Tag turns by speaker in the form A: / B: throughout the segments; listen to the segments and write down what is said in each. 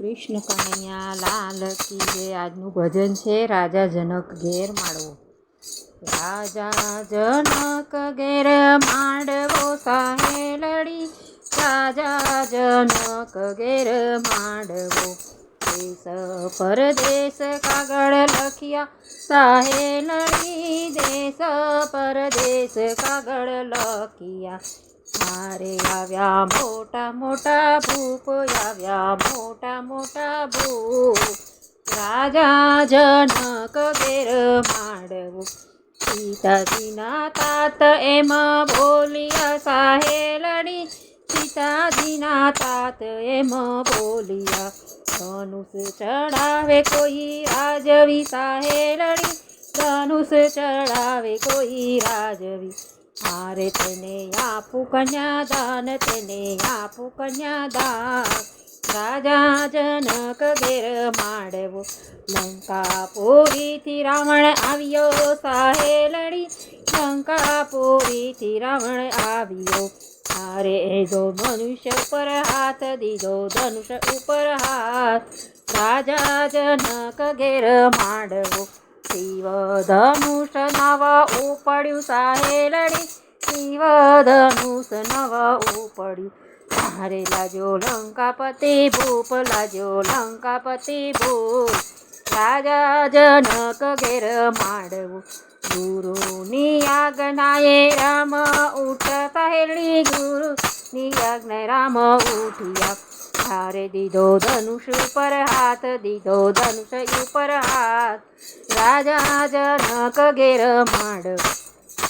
A: કૃષ્ણ કનૈયા લાલ કી જય। આજનું ભજન છે રાજા જનક ઘેર માંડવો। રાજા જનક ઘેર માંડવો સાહેલડી, રાજા જનક ઘેર માંડવો। દેશ પરદેશ કાગળ લખ્યા સાહેલડી, દેશ પરદેશ કાગળ લખ્યા। મારે આવ્યા મોટા મોટા ભૂપ, આવ્યા મોટા મોટા ભૂપ, રાજા જનક ઘેર માંડવો। સીતાજીના તાત એમ બોલ્યા સાહેલડી, સીતાજીના તાત એમ બોલ્યા। ધનુષ ચડાવે કોઈ રાજવી સાહેલડી, ધનુષ ચડાવે કોઈ રાજવી। મારે તેને આપું કન્યાદાન, તેને આપું કન્યાદાન, રાજા જનક ઘેર માંડવો। લંકાપુરીથી રાવણ આવ્યો સાહેલડી, લંકાપુરીથી રાવણ આવ્યો। મારે દીધો ધનુષ ઉપર હાથ, દીધો ધનુષ ઉપર હાથ, રાજા જનક ઘેર માંડવો। શિવ ધનુષ નવ ઉપડ્યું સાહેલડી, શિવ ધનુષ નવ ઉપડ્યું। મારે લાજો લંકાપતિ ભૂપ, લાજો લંકાપતિ ભૂપ, રાજા જનક ઘેર માંડવો। ગુરુની આજ્ઞાએ રામ ઉઠ સાહેલડી, ગુરુની આજ્ઞાએ રામ ઉઠ્યા। મારે દીધો ધનુષ ઉપર હાથ, દીધો ધનુષ ઉપર હાથ, રાજા જનક ઘેર માંડવો।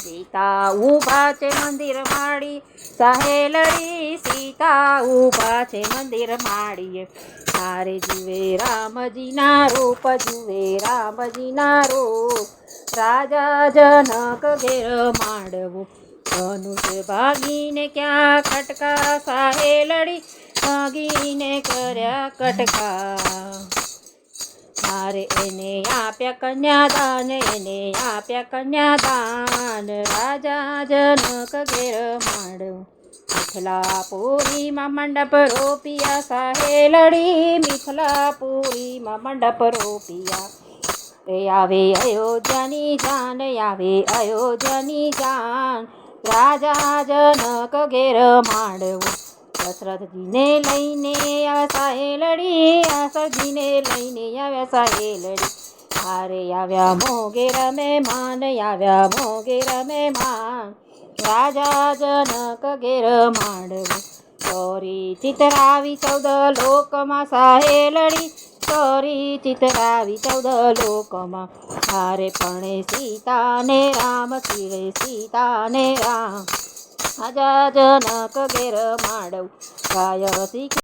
A: સીતા ઊભા છે મંદિર માડી સાહેલડી, સીતા ઊભા છે મંદિર માડીએ। મારે જુએ રામજીના રૂપ, જુએ રામજીના રૂપ, રાજા જનક ઘેર માંડવો। ધનુષ ભાગીને ક્યાં ખટકા સાહેલડી, ભાગીને કર્યા કટકા। મારે એને આપ્યા કન્યાદાન, એને આપ્યા કન્યાદાન, રાજા જનક ઘેર માંડવો। મિથિલાપુરીમાં મંડપ રોપ્યા સાહેલડી, મિથિલાપુરીમાં મંડપ રોપ્યા। રે આવે અયોધ્યાની જાન, આવે અયોધ્યાની જાન, રાજા જનક ઘેર માંડવો। દશરથજીને લઈને આવ્યા સાહેલડી, દશરથજીને લઈને આવ્યા સાહેલડી। મારે આવ્યા મોગેર મહેમાન, આવ્યા મોગેર મહેમાન, રાજા જનક ઘેર માંડવો। ચોરી ચિતરાવી 14 લોકમાં સાહેલડી, ચોરી ચિતરાવી 14 લોકમાં। મારે પણ સીતાને રામ, શિવે સીતાને રામ, રાજા જનક ઘેર માંડવો। ગાય શીખ